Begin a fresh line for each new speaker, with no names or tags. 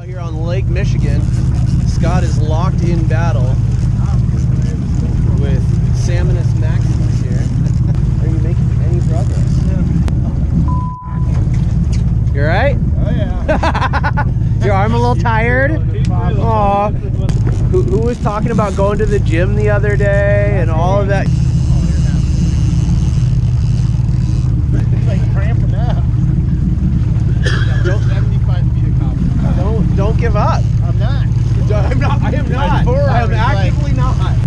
Out here on Lake Michigan, Scott is locked in battle with Salmonus Maximus here. Are you making any progress? Yeah. You alright?
Oh yeah.
Your arm a little tired? Aw. Who was talking about going to the gym the other day and all of that?
It's like cramping up. Don't 75 feet of copper.
Don't give up.
I'm not.
I am not. I am
My forearm
actively
is
not.